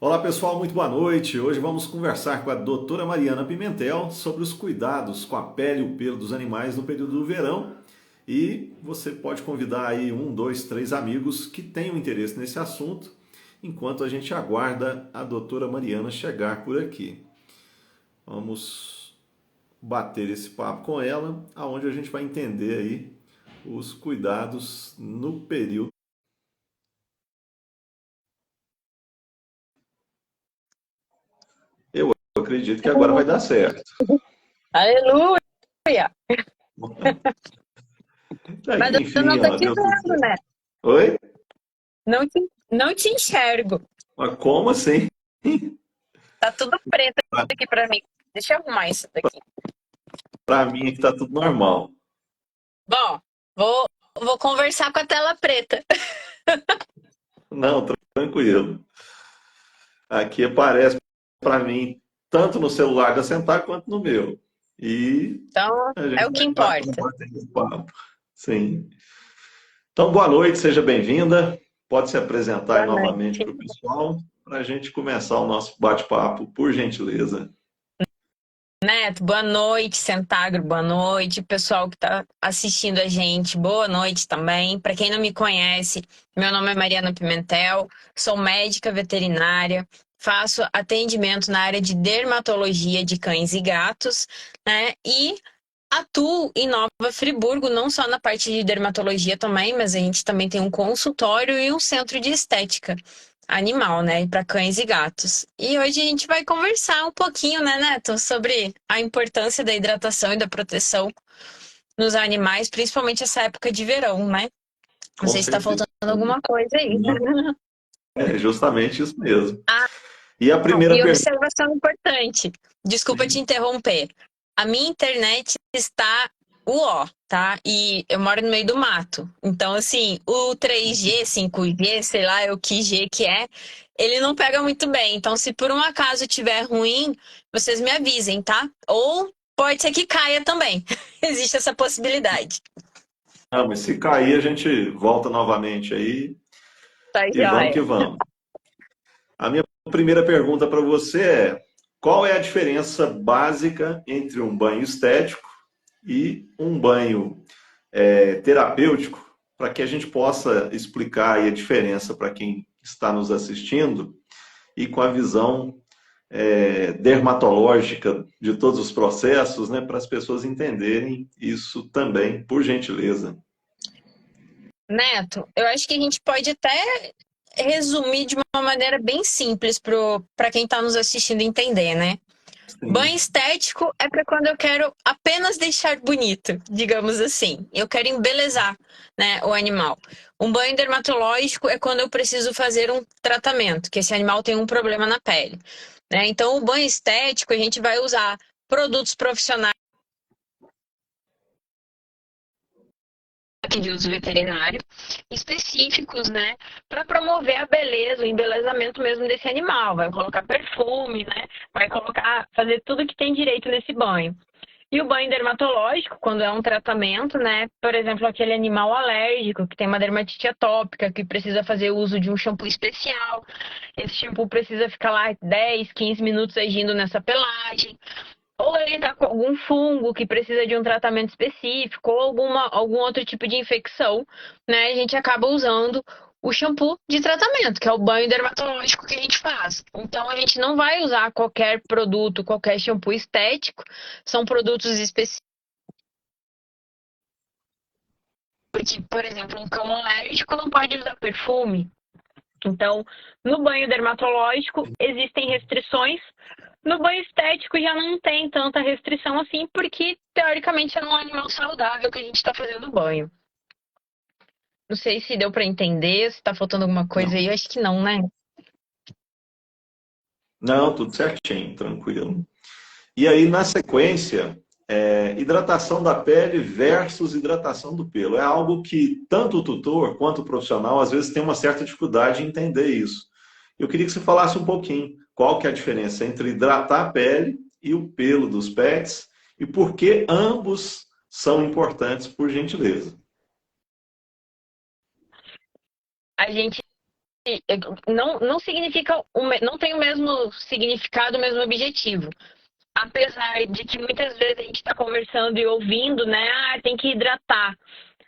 Olá pessoal, muito boa noite. Hoje vamos conversar com a doutora Mariana Pimentel sobre os cuidados com a pele e o pelo dos animais no período do verão. E você pode convidar aí um, dois, três amigos que tenham interesse nesse assunto, enquanto a gente aguarda a doutora Mariana chegar por aqui. Vamos bater esse papo com ela, aonde a gente vai entender aí os cuidados no período. Eu acredito que agora vai dar certo. Aleluia! Mas eu Enfim, não tô ó, te deu tudo vendo, certo. né? Oi? Não te enxergo. Mas como assim? Tá tudo preto aqui pra mim. Deixa eu arrumar isso daqui. Pra mim aqui tá tudo normal. Bom, vou conversar com a tela preta. Não, tranquilo. Aqui aparece pra mim tanto no celular da Sentar quanto no meu. E Então, a é gente o que vai importa. batendo esse papo. Sim. Então, boa noite, seja bem-vinda. Pode se apresentar aí Boa novamente noite. para o pessoal, para a gente começar o nosso bate-papo, por gentileza. Neto, boa noite. Centagro, boa noite. Pessoal que tá assistindo a gente, boa noite também. Para quem não me conhece, meu nome é Mariana Pimentel, sou médica veterinária, faço atendimento na área de dermatologia de cães e gatos, né? E atuo em Nova Friburgo, não só na parte de dermatologia também, mas a gente também tem um consultório e um centro de estética animal, né, para cães e gatos. E hoje a gente vai conversar um pouquinho, né, Neto, sobre a importância da hidratação e da proteção nos animais, principalmente essa época de verão, né? Não Com sei se está certeza. faltando alguma coisa aí. É justamente isso mesmo. Ah, E a primeira e pergunta. observação importante. Desculpa te interromper. A minha internet está uó, tá? E eu moro no meio do mato. Então, assim, o 3G, 5G, sei lá, é o que G que é, ele não pega muito bem. Então, se por um acaso tiver ruim, vocês me avisem, tá? Ou pode ser que caia também. Existe essa possibilidade. Não, mas se cair, a gente volta novamente aí Tá, e vamos que joia. vamos. A minha primeira pergunta para você é: qual é a diferença básica entre um banho estético e um banho terapêutico, para que a gente possa explicar aí a diferença para quem está nos assistindo e com a visão dermatológica de todos os processos, né, para as pessoas entenderem isso também, por gentileza. Neto, eu acho que a gente pode até resumir de uma maneira bem simples para quem está nos assistindo entender, né? Banho Sim. estético é para quando eu quero apenas deixar bonito, digamos assim. Eu quero embelezar, né, o animal. Um banho dermatológico é quando eu preciso fazer um tratamento, que esse animal tem um problema na pele, né? Então, o banho estético a gente vai usar produtos profissionais aqui de uso veterinário específicos, né, para promover a beleza, o embelezamento mesmo desse animal. Vai colocar perfume, né? Vai colocar, fazer tudo que tem direito nesse banho. E o banho dermatológico, quando é um tratamento, né? Por exemplo, aquele animal alérgico que tem uma dermatite atópica, que precisa fazer uso de um shampoo especial. Esse shampoo precisa ficar lá 10, 15 minutos agindo nessa pelagem. Ou ele está com algum fungo que precisa de um tratamento específico, ou algum outro tipo de infecção, né? A gente acaba usando o shampoo de tratamento, que é o banho dermatológico que a gente faz. Então a gente não vai usar qualquer produto, qualquer shampoo estético, são produtos específicos. Porque, por exemplo, um cão alérgico não pode usar perfume. Então, no banho dermatológico existem restrições. No banho estético já não tem tanta restrição assim, porque teoricamente é um animal saudável que a gente está fazendo banho. Não sei se deu para entender, se tá faltando alguma coisa Não, aí, eu acho que não, né? não, tudo certinho, tranquilo. E aí, na sequência, hidratação da pele versus hidratação do pelo. É algo que tanto o tutor quanto o profissional, às vezes, tem uma certa dificuldade em entender isso. Eu queria que você falasse um pouquinho qual que é a diferença entre hidratar a pele e o pelo dos pets e por que ambos são importantes, por gentileza. A gente não significa, não tem o mesmo significado, o mesmo objetivo. Apesar de que muitas vezes a gente está conversando e ouvindo, né? Ah, tem que hidratar.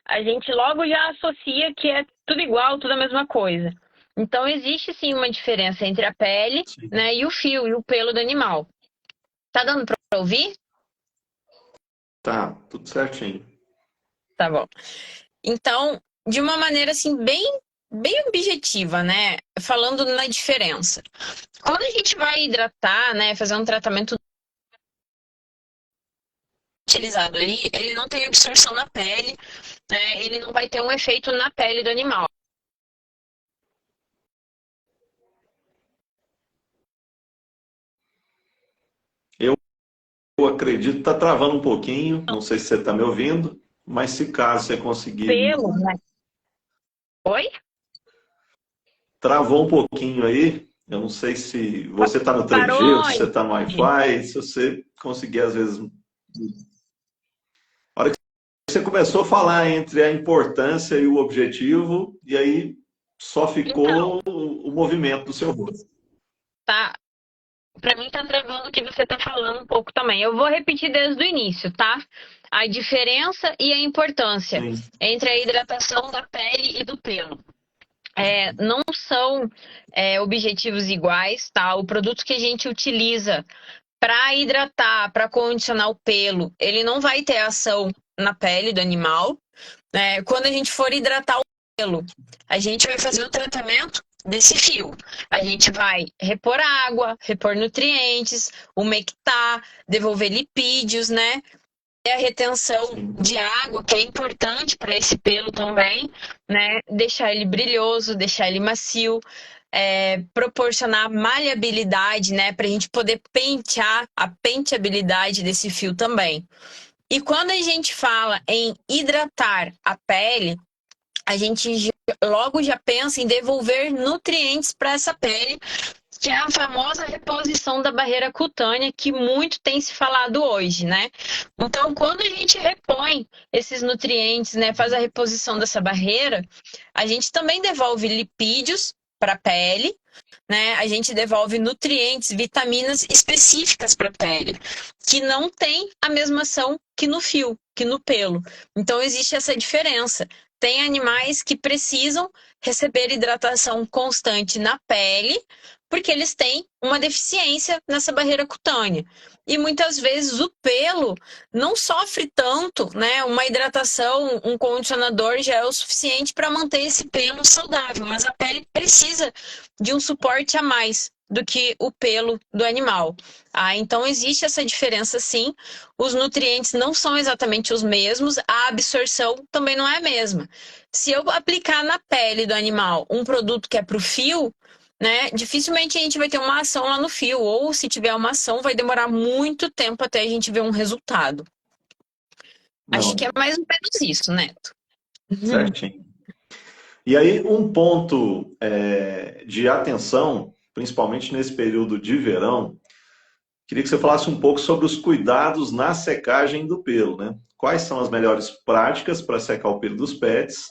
A gente logo já associa que é tudo igual, tudo a mesma coisa. Então existe sim uma diferença entre a pele, Sim. né, e o fio e o pelo do animal. Tá dando para ouvir? Tá, tudo certinho. Tá bom. Então, de uma maneira assim bem objetiva, né? Falando na diferença. Quando a gente vai hidratar, né, fazer um tratamento utilizado ali, ele não tem absorção na pele, né? Ele não vai ter um efeito na pele do animal. Eu acredito que está travando um pouquinho, não sei se você está me ouvindo, mas se caso você conseguir. Pelo, né? Oi? Travou um pouquinho aí, eu não sei se você está no 3G ou Parou? se você está no Wi-Fi, se você conseguir às vezes. A hora que você começou a falar entre a importância e o objetivo, e aí só Então, ficou o movimento do seu rosto. tá. Pra mim tá travando o que você tá falando um pouco também. Eu vou repetir desde o início, tá? A diferença e a importância Sim, entre a hidratação da pele e do pelo. Não são objetivos iguais, tá? O produto que a gente utiliza para hidratar, para condicionar o pelo, ele não vai ter ação na pele do animal. Quando a gente for hidratar o pelo, a gente vai fazer o tratamento desse fio. A gente vai repor água, repor nutrientes, umectar, devolver lipídios, né? A retenção sim. de água, que é importante para esse pelo também, né? Deixar ele brilhoso, deixar ele macio, proporcionar maleabilidade, né? Para a gente poder pentear a penteabilidade desse fio também. E quando a gente fala em hidratar a pele, a gente logo já pensa em devolver nutrientes para essa pele, que é a famosa reposição da barreira cutânea que muito tem se falado hoje, né? Então, quando a gente repõe esses nutrientes, né, faz a reposição dessa barreira, a gente também devolve lipídios para a pele, né? A gente devolve nutrientes, vitaminas específicas para a pele, que não tem a mesma ação que no fio, que no pelo. Então existe essa diferença. Tem animais que precisam receber hidratação constante na pele, porque eles têm uma deficiência nessa barreira cutânea. E muitas vezes o pelo não sofre tanto, né? Uma hidratação, um condicionador já é o suficiente para manter esse pelo saudável, mas a pele precisa de um suporte a mais do que o pelo do animal. Então existe essa diferença sim. Os nutrientes não são exatamente os mesmos, a absorção também não é a mesma. Se eu aplicar na pele do animal um produto que é para o fio, né, dificilmente a gente vai ter uma ação lá no fio, ou se tiver uma ação, vai demorar muito tempo até a gente ver um resultado. Acho que é Não, mais ou menos isso, Neto. certinho. E aí, um ponto de atenção, principalmente nesse período de verão, queria que você falasse um pouco sobre os cuidados na secagem do pelo, né? Quais são as melhores práticas para secar o pelo dos pets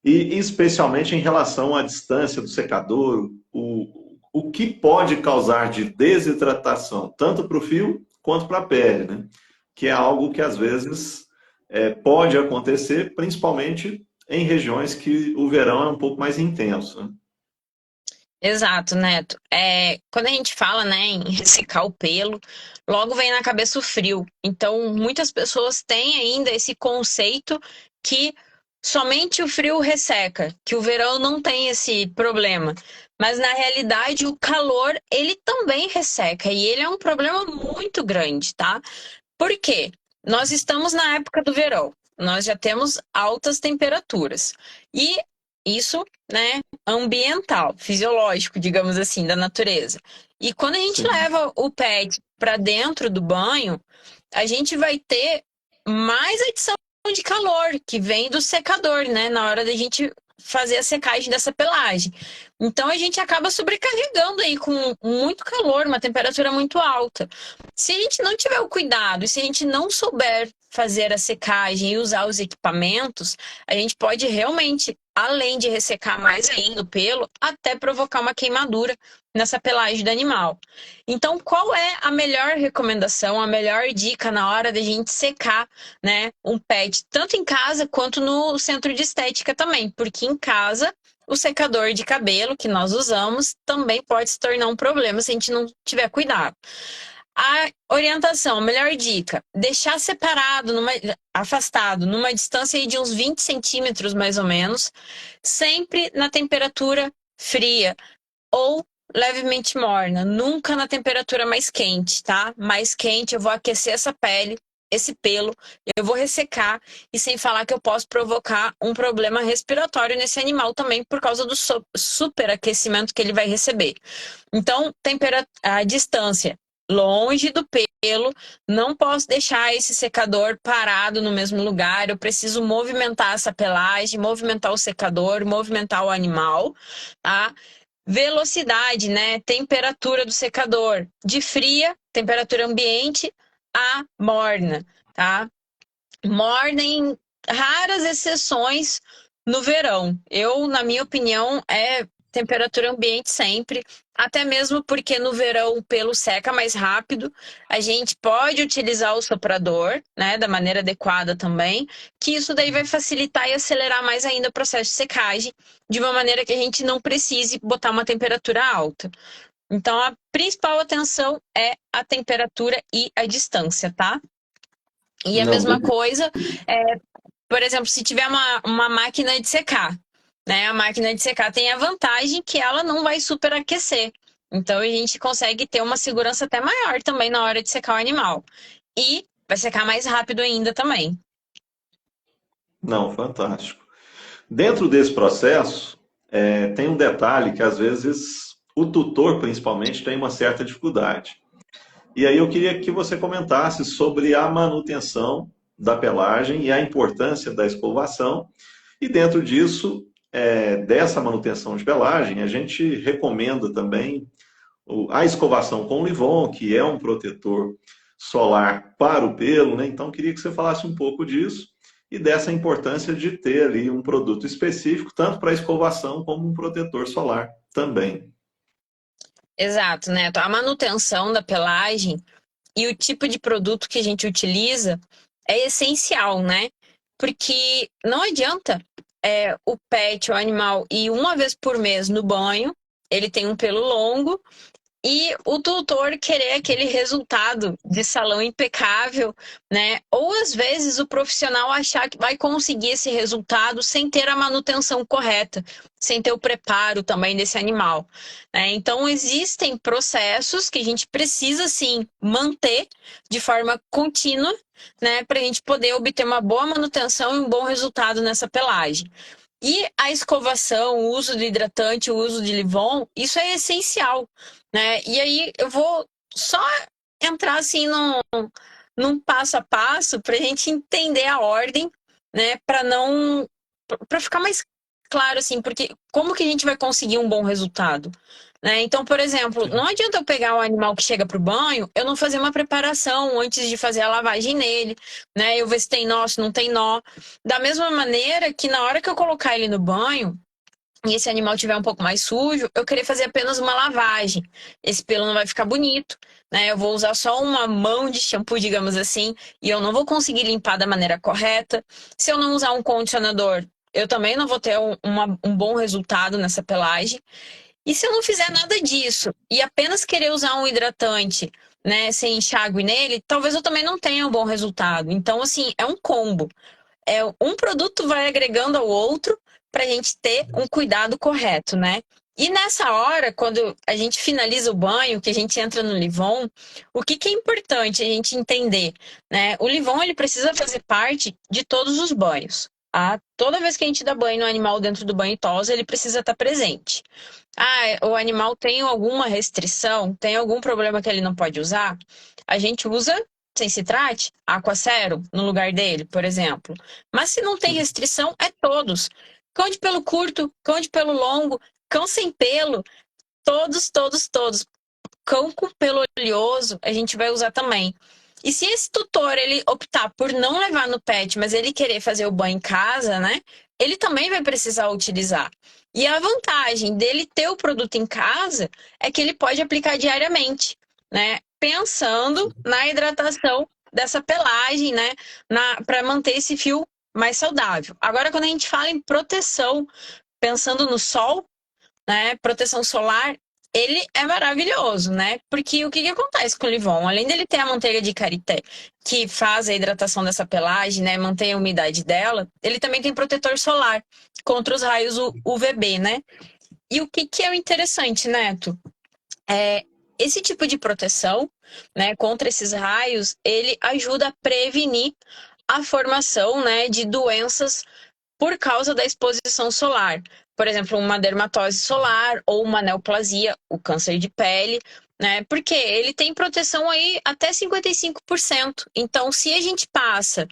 e especialmente em relação à distância do secador, o que pode causar de desidratação, tanto para o fio quanto para a pele, né? Que é algo que às vezes pode acontecer, principalmente em regiões que o verão é um pouco mais intenso, né? Exato, Neto. Quando a gente fala, né, em ressecar o pelo, logo vem na cabeça o frio. Então, muitas pessoas têm ainda esse conceito que somente o frio resseca, que o verão não tem esse problema. Mas na realidade, o calor, ele também resseca e ele é um problema muito grande, tá? Por quê? Nós estamos na época do verão. Nós já temos altas temperaturas. E isso, né, ambiental, fisiológico, digamos assim, da natureza. E quando a gente Sim. leva o pet para dentro do banho, a gente vai ter mais adição de calor que vem do secador, né, na hora da gente fazer a secagem dessa pelagem. Então a gente acaba sobrecarregando aí com muito calor, uma temperatura muito alta. Se a gente não tiver o cuidado e se a gente não souber fazer a secagem e usar os equipamentos, a gente pode realmente além de ressecar mais ainda o pelo, até provocar uma queimadura nessa pelagem do animal. Então, qual é a melhor recomendação, a melhor dica na hora da gente secar, né, um pet, tanto em casa quanto no centro de estética também? Porque em casa, o secador de cabelo que nós usamos também pode se tornar um problema se a gente não tiver cuidado. A orientação, melhor dica, deixar separado, afastado, numa distância aí de uns 20 centímetros mais ou menos, sempre na temperatura fria ou levemente morna, nunca na temperatura mais quente, tá? Mais quente, eu vou aquecer essa pele, esse pelo, eu vou ressecar, e sem falar que eu posso provocar um problema respiratório nesse animal também por causa do superaquecimento que ele vai receber. Então, a distância longe do pelo, não posso deixar esse secador parado no mesmo lugar, eu preciso movimentar essa pelagem, movimentar o secador, movimentar o animal, tá? Velocidade, né? Temperatura do secador, de fria, temperatura ambiente, a morna, tá? Morna em raras exceções no verão. Eu, na minha opinião, é temperatura ambiente sempre, até mesmo porque no verão o pelo seca mais rápido. A gente pode utilizar o soprador, né, da maneira adequada também, que isso daí vai facilitar e acelerar mais ainda o processo de secagem, de uma maneira que a gente não precise botar uma temperatura alta. Então, a principal atenção é a temperatura e a distância, tá? E a Não, mesma beleza. coisa, por exemplo, se tiver uma máquina de secar, né? A máquina de secar tem a vantagem que ela não vai superaquecer. Então a gente consegue ter uma segurança até maior também na hora de secar o animal. E vai secar mais rápido ainda também. Não, fantástico. Dentro desse processo, tem um detalhe que às vezes o tutor, principalmente, tem uma certa dificuldade. E aí eu queria que você comentasse sobre a manutenção da pelagem e a importância da escovação. E dentro disso, dessa manutenção de pelagem, a gente recomenda também a escovação com Livon, que é um protetor solar para o pelo, né? Então, queria que você falasse um pouco disso e dessa importância de ter ali um produto específico, tanto para escovação como um protetor solar também. Exato, né? A manutenção da pelagem e o tipo de produto que a gente utiliza é essencial, né? Porque não adianta o pet, o animal, ir uma vez por mês no banho, ele tem um pelo longo, e o tutor querer aquele resultado de salão impecável, né? Ou às vezes o profissional achar que vai conseguir esse resultado sem ter a manutenção correta, sem ter o preparo também desse animal, né? Então existem processos que a gente precisa sim manter de forma contínua, né? Para a gente poder obter uma boa manutenção e um bom resultado nessa pelagem. E a escovação, o uso do hidratante, o uso de Livon, isso é essencial, né? E aí eu vou só entrar assim num passo a passo para a gente entender a ordem, né? Para ficar mais claro assim, porque como que a gente vai conseguir um bom resultado? Né? Então, por exemplo, não Sim. adianta eu pegar o animal que chega para o banho, eu não fazer uma preparação antes de fazer a lavagem nele, né? Eu ver se tem nó, se não tem nó. Da mesma maneira que na hora que eu colocar ele no banho, e esse animal tiver um pouco mais sujo, eu querer fazer apenas uma lavagem. Esse pelo não vai ficar bonito, né? Eu vou usar só uma mão de shampoo, digamos assim, e eu não vou conseguir limpar da maneira correta. Se eu não usar um condicionador, eu também não vou ter um bom resultado nessa pelagem. E se eu não fizer nada disso e apenas querer usar um hidratante, né, sem enxágue nele, talvez eu também não tenha um bom resultado. Então, assim, é um combo. Um produto vai agregando ao outro para a gente ter um cuidado correto, né? E nessa hora, quando a gente finaliza o banho, que a gente entra no Livon, o que é importante a gente entender, né? O Livon, ele precisa fazer parte de todos os banhos. Tá? Toda vez que a gente dá banho no animal dentro do banho tosa, ele precisa estar presente. Ah, o animal tem alguma restrição, tem algum problema que ele não pode usar? A gente usa sem citrate, Aquacero, no lugar dele, por exemplo. Mas se não tem restrição, é todos. Cão de pelo curto, cão de pelo longo, cão sem pelo, todos, todos, todos. Cão com pelo oleoso, a gente vai usar também. E se esse tutor ele optar por não levar no pet, mas ele querer fazer o banho em casa, né? ele também vai precisar utilizar. E a vantagem dele ter o produto em casa é que ele pode aplicar diariamente, né? Pensando na hidratação dessa pelagem, né? Para manter esse fio mais saudável. Agora, quando a gente fala em proteção, pensando no sol, né? Proteção solar, ele é maravilhoso, né? Porque o que acontece com o Livon? Além dele ter a manteiga de karité, que faz a hidratação dessa pelagem, né? Mantém a umidade dela, ele também tem protetor solar contra os raios UVB, né? E o que é o interessante, Neto? É, esse tipo de proteção, né, contra esses raios, ele ajuda a prevenir a formação, né, de doenças por causa da exposição solar. Por exemplo, uma dermatose solar ou uma neoplasia, o câncer de pele, né? Porque ele tem proteção aí até 55%. Então, se a gente passa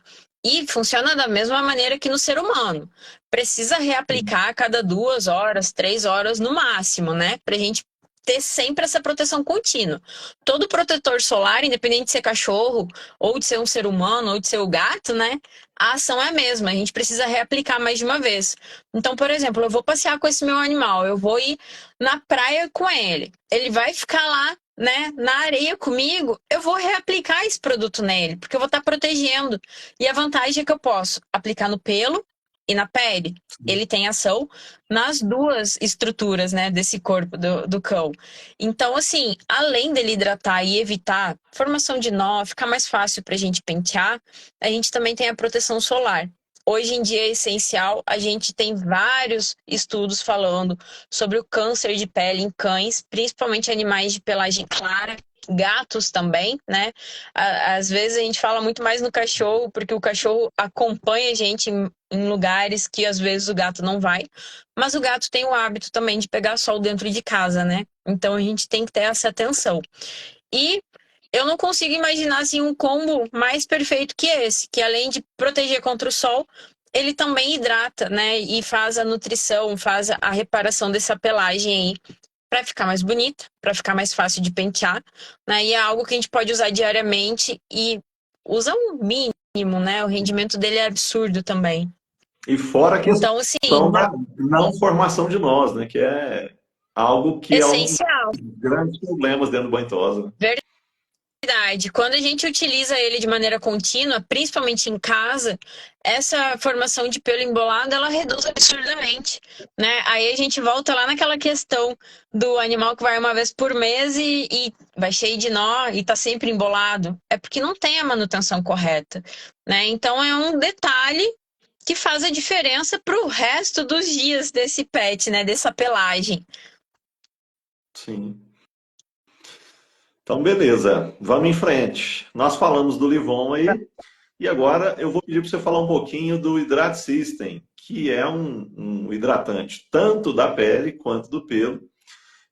e funciona da mesma maneira que no ser humano, precisa reaplicar a cada 2 horas, 3 horas no máximo, né? Pra gente ter sempre essa proteção contínua. Todo protetor solar, independente de ser cachorro, ou de ser um ser humano, ou de ser o gato, né? A ação é a mesma, a gente precisa reaplicar mais de uma vez. Então, por exemplo, eu vou passear com esse meu animal, eu vou ir na praia com ele. Ele vai ficar lá, né, na areia comigo, eu vou reaplicar esse produto nele, porque eu vou estar protegendo. E a vantagem é que eu posso aplicar no pelo e na pele. Ele tem ação nas duas estruturas, né, desse corpo do cão. Então, assim, além dele hidratar e evitar formação de nó, ficar mais fácil para a gente pentear, a gente também tem a proteção solar. Hoje em dia é essencial, a gente tem vários estudos falando sobre o câncer de pele em cães, principalmente animais de pelagem clara, gatos também, né? Às vezes a gente fala muito mais no cachorro, porque o cachorro acompanha a gente em lugares que às vezes o gato não vai, mas o gato tem o hábito também de pegar sol dentro de casa, né? Então a gente tem que ter essa atenção. E eu não consigo imaginar assim, um combo mais perfeito que esse, que além de proteger contra o sol, ele também hidrata, né? E faz a nutrição, faz a reparação dessa pelagem aí para ficar mais bonita, para ficar mais fácil de pentear, né? E é algo que a gente pode usar diariamente e usa um mínimo, né? O rendimento dele é absurdo também. E fora a Então, assim, questão da não formação de nós, né? Que é algo que é um essencial. dos grandes problemas dentro do banho tosa. Verdade. Quando a gente utiliza ele de maneira contínua, principalmente em casa, essa formação de pelo embolado, ela reduz absurdamente, né? Aí a gente volta lá naquela questão do animal que vai uma vez por mês e vai cheio de nó e tá sempre embolado. É porque não tem a manutenção correta, né? Então é um detalhe que faz a diferença pro resto dos dias desse pet, né? Dessa pelagem. Sim. Então, beleza. Vamos em frente. Nós falamos do Livon aí. E agora eu vou pedir para você falar um pouquinho do Hydrate System, que é um hidratante tanto da pele quanto do pelo.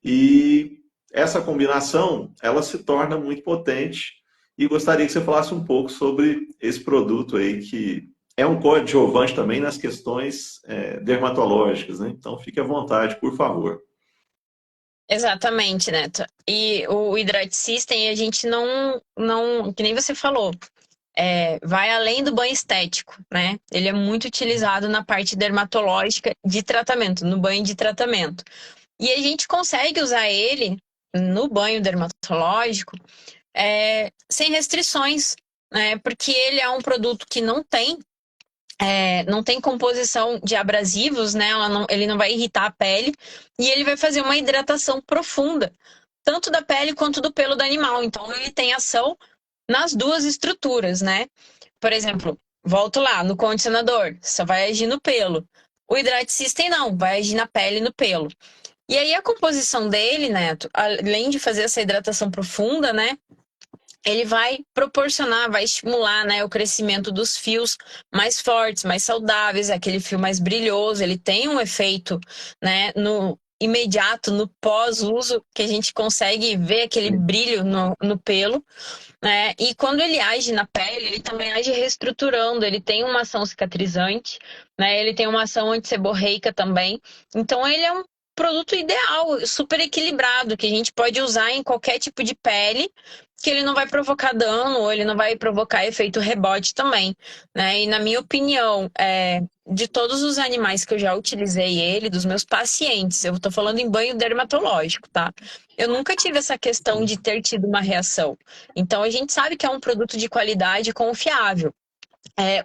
E essa combinação, ela se torna muito potente. E gostaria que você falasse um pouco sobre esse produto aí, que é um coadjuvante também nas questões dermatológicas, né? Então fique à vontade, por favor. Exatamente, Neto. E o Hydrate System, a gente não, que nem você falou, vai além do banho estético, né? Ele é muito utilizado na parte dermatológica de tratamento, no banho de tratamento. E a gente consegue usar ele no banho dermatológico sem restrições, né? Porque ele é um produto que não tem composição de abrasivos, né? Ele não vai irritar a pele e ele vai fazer uma hidratação profunda, tanto da pele quanto do pelo do animal. Então, ele tem ação nas duas estruturas, né? Por exemplo, volto lá no condicionador, só vai agir no pelo. O Hydrate System não, vai agir na pele e no pelo. E aí a composição dele, Neto, além de fazer essa hidratação profunda, né? Ele vai proporcionar, vai estimular, né, o crescimento dos fios mais fortes, mais saudáveis, aquele fio mais brilhoso. Ele tem um efeito, né, no imediato, no pós-uso, que a gente consegue ver aquele brilho no pelo, né? E quando ele age na pele, ele também age reestruturando. Ele tem uma ação cicatrizante, né? Ele tem uma ação antisseborreica também. Então ele é um produto ideal, super equilibrado, que a gente pode usar em qualquer tipo de pele que ele não vai provocar dano ou ele não vai provocar efeito rebote também, né? E na minha opinião, de todos os animais que eu já utilizei ele, dos meus pacientes, eu tô falando em banho dermatológico, tá? Eu nunca tive essa questão de ter tido uma reação. Então a gente sabe que é um produto de qualidade confiável.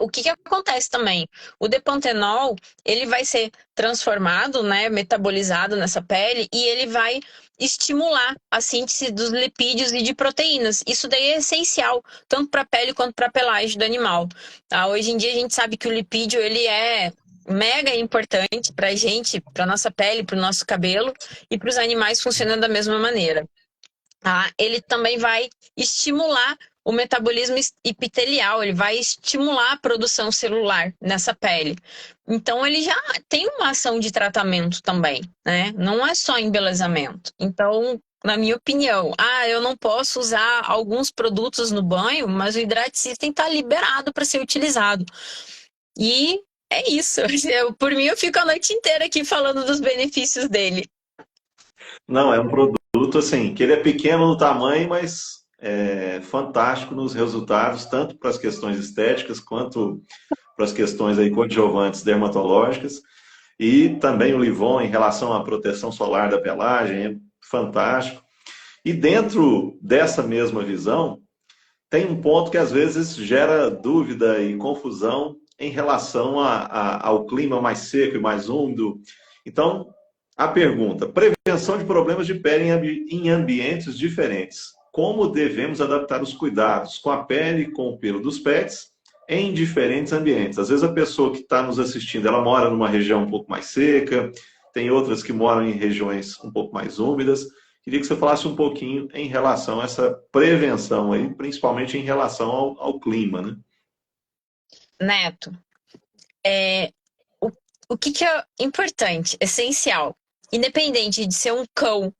O que acontece também? O depantenol, ele vai ser transformado, né, metabolizado nessa pele e ele vai estimular a síntese dos lipídios e de proteínas. Isso daí é essencial, tanto para a pele quanto para a pelagem do animal. Tá? Hoje em dia a gente sabe que o lipídio, ele é mega importante para a gente, para nossa pele, para o nosso cabelo e para os animais funcionando da mesma maneira. Tá? Ele também vai estimular o metabolismo epitelial, ele vai estimular a produção celular nessa pele. Então, ele já tem uma ação de tratamento também, né? Não é só embelezamento. Então, na minha opinião, eu não posso usar alguns produtos no banho, mas o Hydrate System está liberado para ser utilizado. E é isso. Por mim, eu fico a noite inteira aqui falando dos benefícios dele. Não, é um produto assim, que ele é pequeno no tamanho, mas é fantástico nos resultados, tanto para as questões estéticas quanto para as questões aí coadjuvantes dermatológicas. E também o Livon em relação à proteção solar da pelagem, é fantástico. E dentro dessa mesma visão, tem um ponto que às vezes gera dúvida e confusão em relação ao clima mais seco e mais úmido. Então, a pergunta: prevenção de problemas de pele em ambientes diferentes. Como devemos adaptar os cuidados com a pele e com o pelo dos pets em diferentes ambientes? Às vezes a pessoa que está nos assistindo, ela mora numa região um pouco mais seca, tem outras que moram em regiões um pouco mais úmidas. Queria que você falasse um pouquinho em relação a essa prevenção aí, principalmente em relação ao clima, né? Neto, é, o, o que é importante, essencial, independente de ser um cão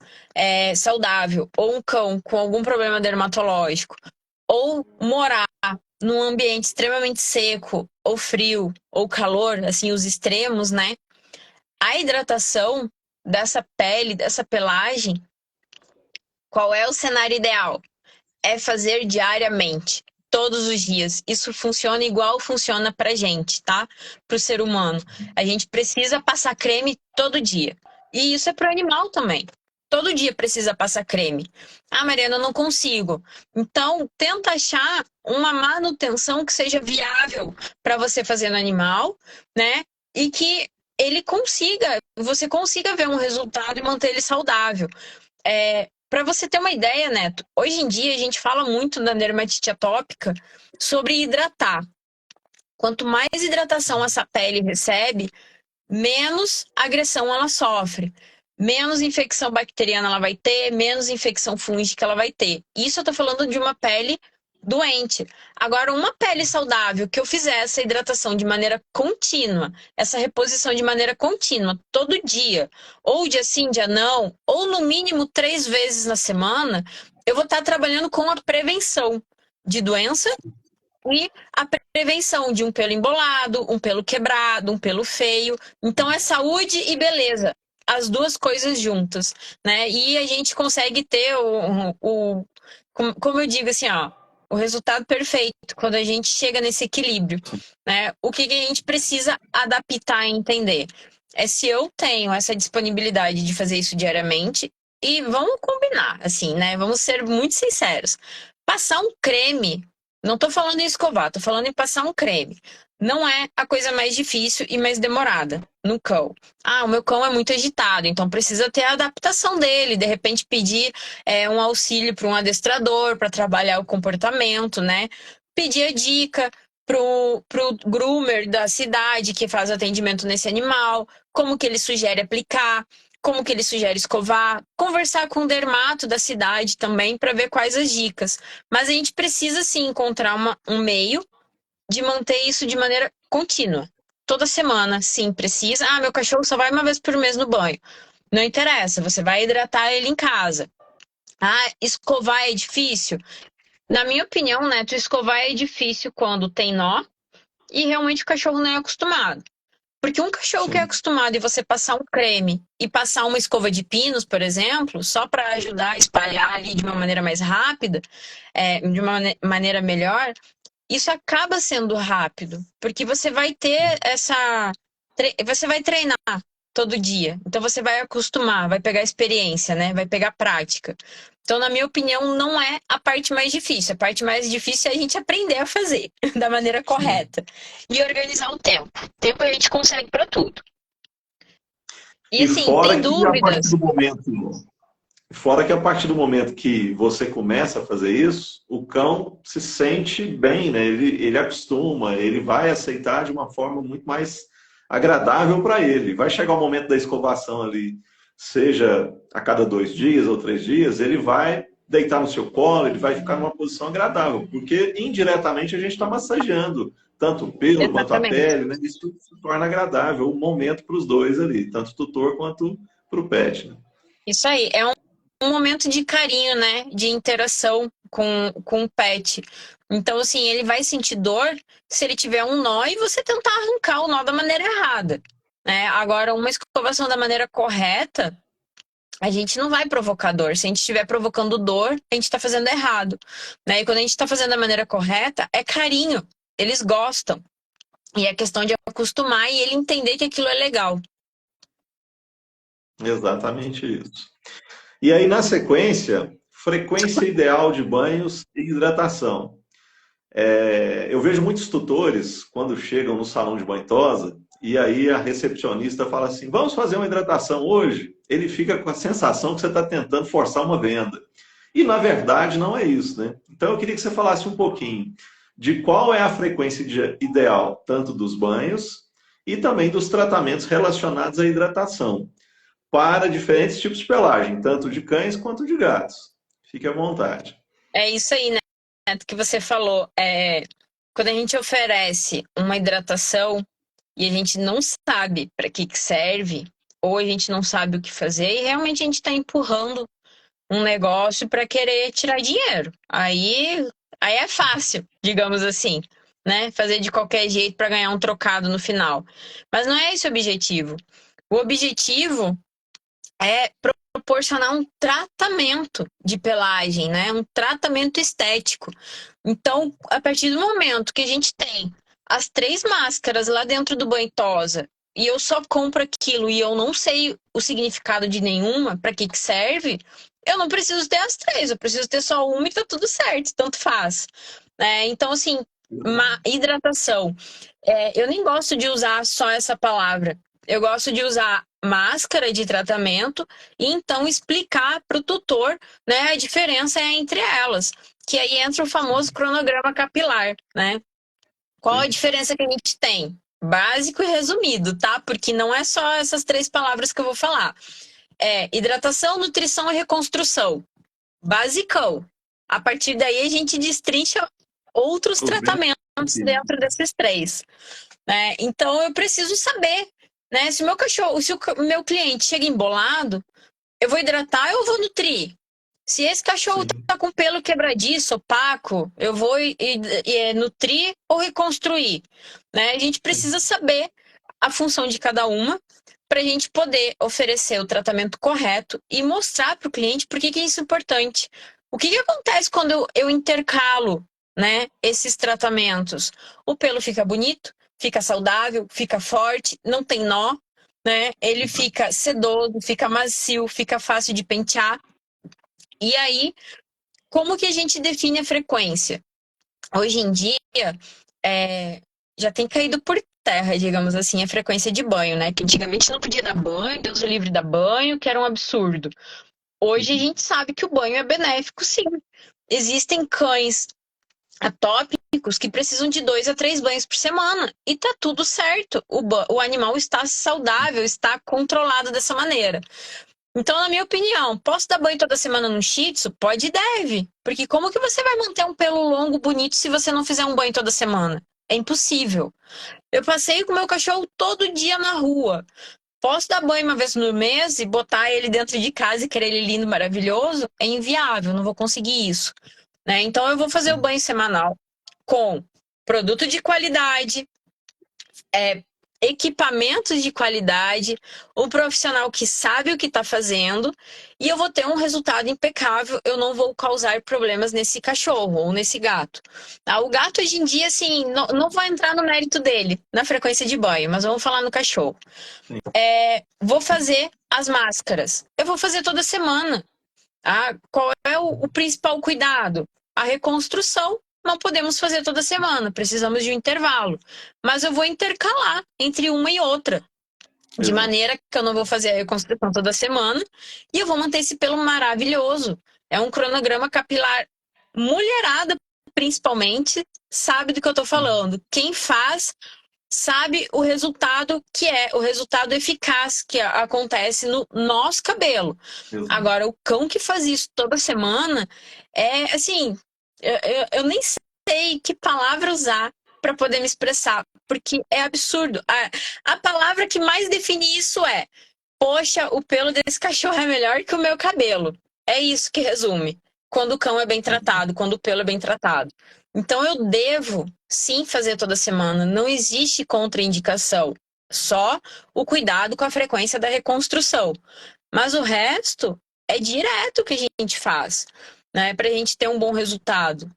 saudável ou um cão com algum problema dermatológico, ou morar num ambiente extremamente seco, ou frio, ou calor, assim, os extremos, né? A hidratação dessa pele, dessa pelagem, qual é o cenário ideal? É fazer diariamente, todos os dias. Isso funciona igual funciona pra gente, tá? Pro ser humano. A gente precisa passar creme todo dia. E isso é pro animal também. Todo dia precisa passar creme. Mariana, eu não consigo. Então, tenta achar uma manutenção que seja viável para você fazer no animal, né? E que você consiga ver um resultado e manter ele saudável. Para você ter uma ideia, Neto, hoje em dia a gente fala muito na dermatite atópica sobre hidratar. Quanto mais hidratação essa pele recebe, menos agressão ela sofre. Menos infecção bacteriana ela vai ter, menos infecção fúngica ela vai ter. Isso eu tô falando de uma pele doente. Agora, uma pele saudável que eu fizer essa hidratação de maneira contínua, essa reposição de maneira contínua, todo dia, ou dia sim, dia não, ou no mínimo 3 vezes na semana, eu vou estar trabalhando com a prevenção de doença e a prevenção de um pelo embolado, um pelo quebrado, um pelo feio. Então é saúde e beleza, as duas coisas juntas, né? E a gente consegue ter como eu digo assim, ó, o resultado perfeito quando a gente chega nesse equilíbrio, né? O que a gente precisa adaptar e entender é se eu tenho essa disponibilidade de fazer isso diariamente e vamos combinar, assim, né? Vamos ser muito sinceros. Passar um creme, não tô falando em escovar, tô falando em passar um creme. Não é a coisa mais difícil e mais demorada no cão. O meu cão é muito agitado, então precisa ter a adaptação dele. De repente, pedir um auxílio para um adestrador para trabalhar o comportamento, né? Pedir a dica pro groomer da cidade que faz atendimento nesse animal, como que ele sugere aplicar, como que ele sugere escovar, conversar com o dermato da cidade também para ver quais as dicas. Mas a gente precisa sim encontrar um meio de manter isso de maneira contínua. Toda semana, sim, precisa. Meu cachorro só vai uma vez por mês no banho. Não interessa, você vai hidratar ele em casa. Escovar é difícil? Na minha opinião, Neto, escovar é difícil quando tem nó e realmente o cachorro não é acostumado. Porque um cachorro que é Sim. acostumado e você passar um creme e passar uma escova de pinos, por exemplo, só para ajudar a espalhar ali de uma maneira mais rápida, de uma maneira melhor, isso acaba sendo rápido, porque você vai ter você vai treinar todo dia. Então você vai acostumar, vai pegar experiência, né? Vai pegar prática. Então, na minha opinião, não é a parte mais difícil. A parte mais difícil é a gente aprender a fazer da maneira correta e organizar o tempo. O tempo a gente consegue para tudo. E E assim, tem fora que a partir dúvidas? do momento Fora que a partir do momento que você começa a fazer isso, o cão se sente bem, né? Ele acostuma, ele vai aceitar de uma forma muito mais agradável para ele. Vai chegar o momento da escovação ali, seja a cada 2 dias ou 3 dias, ele vai deitar no seu colo, ele vai ficar numa posição agradável, porque indiretamente a gente está massageando tanto o pelo quanto a Exatamente. pele, né? Isso se torna agradável o momento para os dois ali, tanto o tutor quanto para o pet, né? Isso aí. É um momento de carinho, né? De interação com o pet. Então, assim, ele vai sentir dor se ele tiver um nó e você tentar arrancar o nó da maneira errada. Né? Agora, uma escovação da maneira correta, a gente não vai provocar dor. Se a gente estiver provocando dor, a gente está fazendo errado. Né? E quando a gente está fazendo da maneira correta, é carinho. Eles gostam. E é questão de acostumar e ele entender que aquilo é legal. Exatamente isso. E aí, na sequência, frequência ideal de banhos e hidratação. Eu vejo muitos tutores, quando chegam no salão de banho tosa, e aí a recepcionista fala assim: vamos fazer uma hidratação hoje? Ele fica com a sensação que você está tentando forçar uma venda. E, na verdade, não é isso, né? Então, eu queria que você falasse um pouquinho de qual é a frequência ideal, tanto dos banhos e também dos tratamentos relacionados à hidratação para diferentes tipos de pelagem, tanto de cães quanto de gatos. Fique à vontade. É isso aí, né? Que você falou. Quando a gente oferece uma hidratação e a gente não sabe para que serve, ou a gente não sabe o que fazer, e realmente a gente está empurrando um negócio para querer tirar dinheiro. Aí é fácil, digamos assim, né? Fazer de qualquer jeito para ganhar um trocado no final. Mas não é esse o objetivo. O objetivo é proporcionar um tratamento de pelagem, né? Um tratamento estético. Então, a partir do momento que a gente tem as 3 máscaras lá dentro do banho tosa e eu só compro aquilo e eu não sei o significado de nenhuma, para que serve, eu não preciso ter as 3, eu preciso ter só uma e tá tudo certo, tanto faz. Então, assim, hidratação. Eu nem gosto de usar só essa palavra. Eu gosto de usar máscara de tratamento e então explicar para o tutor, né, a diferença entre elas. Que aí entra o famoso cronograma capilar, né? Qual a Sim. diferença que a gente tem? Básico e resumido, tá? Porque não é só essas 3 palavras que eu vou falar. Hidratação, nutrição e reconstrução. Basicão. A partir daí a gente destrincha outros O resto tratamentos aqui. dentro desses 3. Né? Então eu preciso saber, né? Se o meu cachorro, se o meu cliente chega embolado, eu vou hidratar ou eu vou nutrir? Se esse cachorro Sim. tá com pelo quebradiço, opaco, eu vou nutrir ou reconstruir, né? A gente Sim. precisa saber a função de cada uma para a gente poder oferecer o tratamento correto e mostrar para o cliente por que que isso é importante. O que que acontece quando eu intercalo, né, esses tratamentos? O pelo fica bonito, fica saudável, fica forte, não tem nó, né? Ele fica sedoso, fica macio, fica fácil de pentear. E aí, como que a gente define a frequência? Hoje em dia, é, já tem caído por terra, digamos assim, a frequência de banho, né? Que antigamente não podia dar banho, Deus o livre dar banho, que era um absurdo. Hoje a gente sabe que o banho é benéfico, sim. Existem cães atópicos que precisam de 2 a 3 banhos por semana. E tá tudo certo. O animal está saudável, está controlado dessa maneira. Então, na minha opinião, posso dar banho toda semana no Shih Tzu? Pode e deve. Porque como que você vai manter um pelo longo bonito se você não fizer um banho toda semana? É impossível. Eu passeio com meu cachorro todo dia na rua. Posso dar banho uma vez no mês e botar ele dentro de casa e querer ele lindo, maravilhoso? É inviável, não vou conseguir isso. Né? Então, eu vou fazer o Sim. banho semanal com produto de qualidade, equipamentos de qualidade, um profissional que sabe o que está fazendo, e eu vou ter um resultado impecável, eu não vou causar problemas nesse cachorro ou nesse gato. Tá? O gato hoje em dia, assim, não vou entrar no mérito dele, na frequência de banho, mas vamos falar no cachorro. Sim. Vou fazer as máscaras. Eu vou fazer toda semana. Qual é o principal cuidado? A reconstrução. Não podemos fazer toda semana, precisamos de um intervalo. Mas eu vou intercalar entre uma e outra. De Exato. maneira que eu não vou fazer a reconstrução toda semana e eu vou manter esse pelo maravilhoso. É um cronograma capilar. Mulherada, principalmente, sabe do que eu tô falando. Quem faz sabe o resultado que é, o resultado eficaz que acontece no nosso cabelo. Exato. Agora, o cão que faz isso toda semana é assim, eu nem sei que palavra usar para poder me expressar, porque é absurdo. A palavra que mais define isso é: poxa, o pelo desse cachorro é melhor que o meu cabelo. É isso que resume. Quando o cão é bem tratado, quando o pelo é bem tratado. Então eu devo sim fazer toda semana. Não existe contraindicação. Só o cuidado com a frequência da reconstrução. Mas o resto é direto que a gente faz, né? Pra gente ter um bom resultado.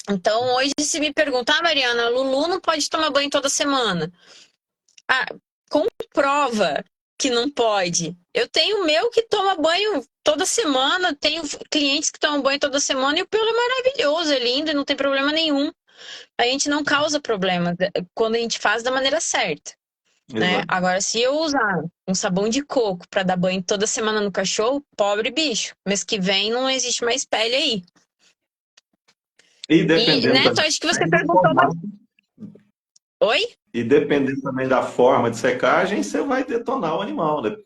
Então, hoje, se me perguntar, Mariana, Lulu não pode tomar banho toda semana. Ah, comprova que não pode. Eu tenho o meu que toma banho toda semana, tenho clientes que tomam banho toda semana e o pelo é maravilhoso, é lindo e não tem problema nenhum. A gente não causa problema quando a gente faz da maneira certa, né? Exato. Agora, se eu usar um sabão de coco para dar banho toda semana no cachorro, pobre bicho, mês que vem não existe mais pele aí. E E, dependendo Neto, acho que você também do perguntou. formato, Oi? e dependendo também da forma de secagem, você vai detonar o animal, né?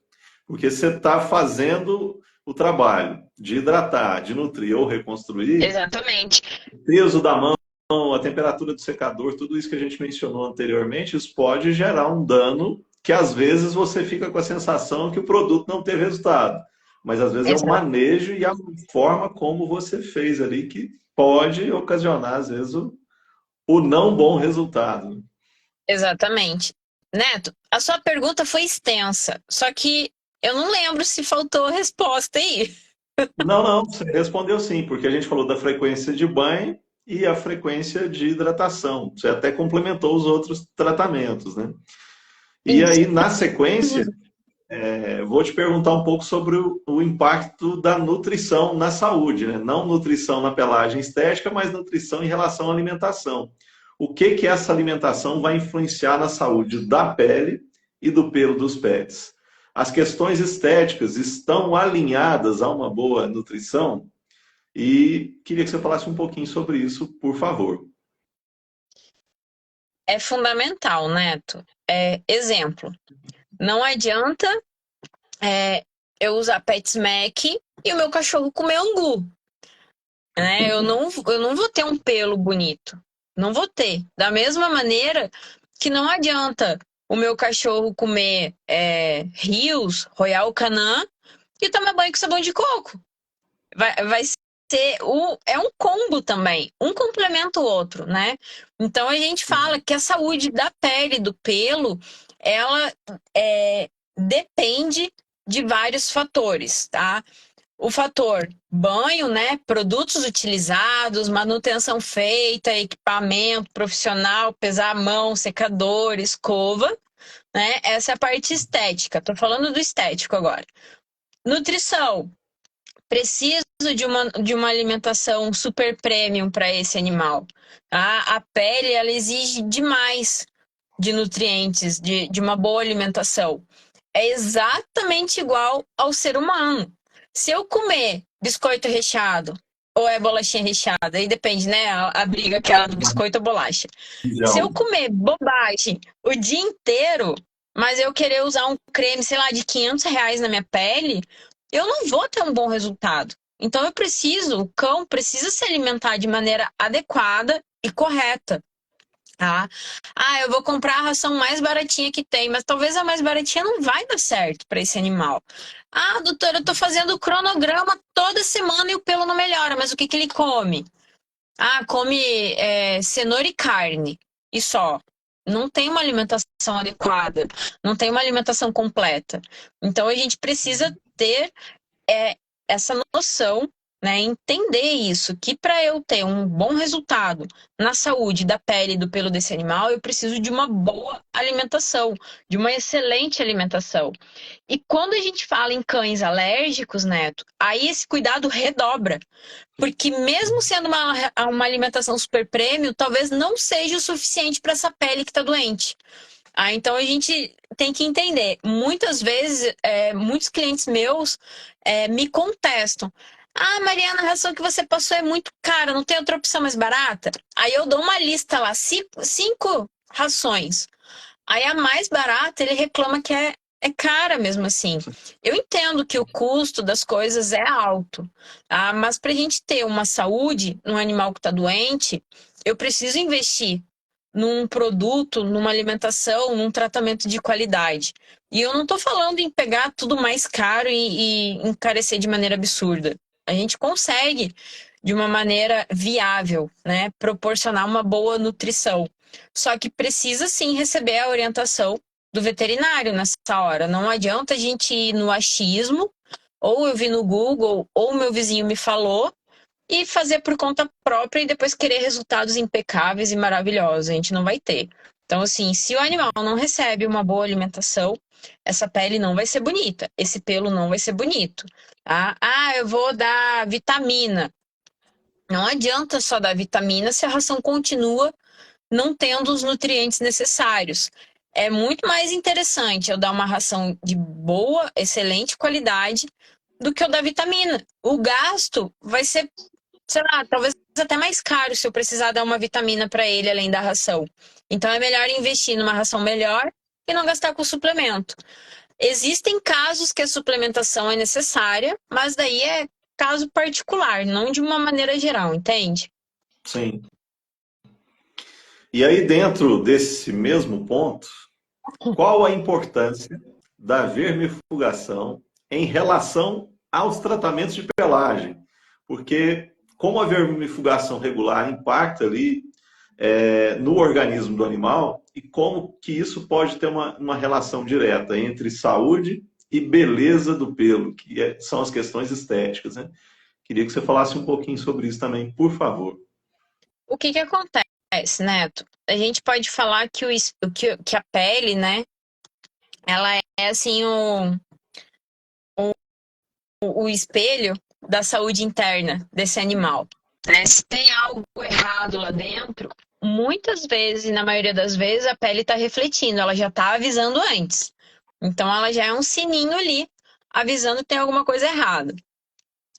Porque você está fazendo o trabalho de hidratar, de nutrir ou reconstruir, Exatamente. o peso da mão, a temperatura do secador, tudo isso que a gente mencionou anteriormente, isso pode gerar um dano que às vezes você fica com a sensação que o produto não teve resultado. Mas às vezes é o Exato. manejo e a forma como você fez ali que pode ocasionar, às vezes, o não bom resultado. Exatamente. Neto, a sua pergunta foi extensa, só que eu não lembro se faltou resposta aí. Não, não, você respondeu sim, porque a gente falou da frequência de banho e a frequência de hidratação. Você até complementou os outros tratamentos, né? E Isso. aí, na sequência, vou te perguntar um pouco sobre o impacto da nutrição na saúde, né? Não nutrição na pelagem estética, mas nutrição em relação à alimentação. O que que essa alimentação vai influenciar na saúde da pele e do pelo dos pets? As questões estéticas estão alinhadas a uma boa nutrição? E queria que você falasse um pouquinho sobre isso, por favor. É fundamental, Neto. Exemplo, não adianta eu usar pet smack e o meu cachorro comer angu, né? Eu não vou ter um pelo bonito. Não vou ter. Da mesma maneira que não adianta o meu cachorro comer Rios, Royal Canin e tomar banho com sabão de coco. Vai ser é um combo também, um complementa o outro, né? Então a gente fala que a saúde da pele, do pelo, ela depende de vários fatores, tá? O fator banho, né? Produtos utilizados, manutenção feita, equipamento profissional, pesar a mão, secador, escova, né? Essa é a parte estética. Tô falando do estético agora. Nutrição. Preciso de uma alimentação super premium para esse animal. Tá? A pele, ela exige demais de nutrientes, de uma boa alimentação. É exatamente igual ao ser humano. Se eu comer biscoito recheado ou é bolachinha recheada, aí depende, né? A briga que é do biscoito ou bolacha. Se eu Então, comer bobagem o dia inteiro, mas eu querer usar um creme, sei lá, de R$ 500 na minha pele, eu não vou ter um bom resultado. Então o cão precisa se alimentar de maneira adequada e correta. Tá? Eu vou comprar a ração mais baratinha que tem, mas talvez a mais baratinha não vai dar certo para esse animal. Doutora, eu tô fazendo o cronograma toda semana e o pelo não melhora, mas o que que ele come? Come cenoura e carne, e só. não tem uma alimentação adequada, não tem uma alimentação completa. Então a gente precisa ter essa noção, né, entender isso, que para eu ter um bom resultado na saúde da pele e do pelo desse animal, eu preciso de uma boa alimentação, de uma excelente alimentação. E quando a gente fala em cães alérgicos, aí esse cuidado redobra. Porque mesmo sendo uma alimentação super premium, talvez não seja o suficiente para essa pele que está doente. Então a gente tem que entender. Muitas vezes, muitos clientes meus me contestam. Ah, Mariana, a ração que você passou é muito cara, não tem outra opção mais barata? Aí eu dou uma lista lá, cinco rações. Aí a mais barata, ele reclama que é cara mesmo assim. Eu entendo que o custo das coisas é alto, tá? Mas para a gente ter uma saúde num animal que está doente, eu preciso investir num produto, numa alimentação, num tratamento de qualidade. E eu não estou falando em pegar tudo mais caro e encarecer de maneira absurda. A gente consegue, de uma maneira viável, né, proporcionar uma boa nutrição. Só que precisa sim receber a orientação do veterinário nessa hora. Não adianta a gente ir no achismo, ou eu vi no Google, ou meu vizinho me falou, e fazer por conta própria e depois querer resultados impecáveis e maravilhosos. A gente não vai ter. Então, assim, se o animal não recebe uma boa alimentação, essa pele não vai ser bonita, esse pelo não vai ser bonito. Tá? Ah, eu vou dar vitamina. Não adianta só dar vitamina se a ração continua não tendo os nutrientes necessários. É muito mais interessante eu dar uma ração de boa, excelente qualidade do que eu dar vitamina. O gasto vai ser, sei lá, talvez até mais caro se eu precisar dar uma vitamina para ele além da ração. Então é melhor investir numa ração melhor e não gastar com suplemento. Existem casos que a suplementação é necessária, mas daí é caso particular, não de uma maneira geral, entende? Sim. E aí, dentro desse mesmo ponto, qual a importância da vermifugação em relação aos tratamentos de pelagem? Porque como a vermifugação regular impacta ali no organismo do animal e como que isso pode ter uma relação direta entre saúde e beleza do pelo, que são as questões estéticas, né? Queria que você falasse um pouquinho sobre isso também, por favor. O que que acontece, Neto? A gente pode falar que a pele, né, ela é assim o espelho da saúde interna desse animal. Né? Se tem algo errado lá dentro, muitas vezes, na maioria das vezes, a pele está refletindo, ela já está avisando antes. Então ela já é um sininho ali, avisando que tem alguma coisa errada.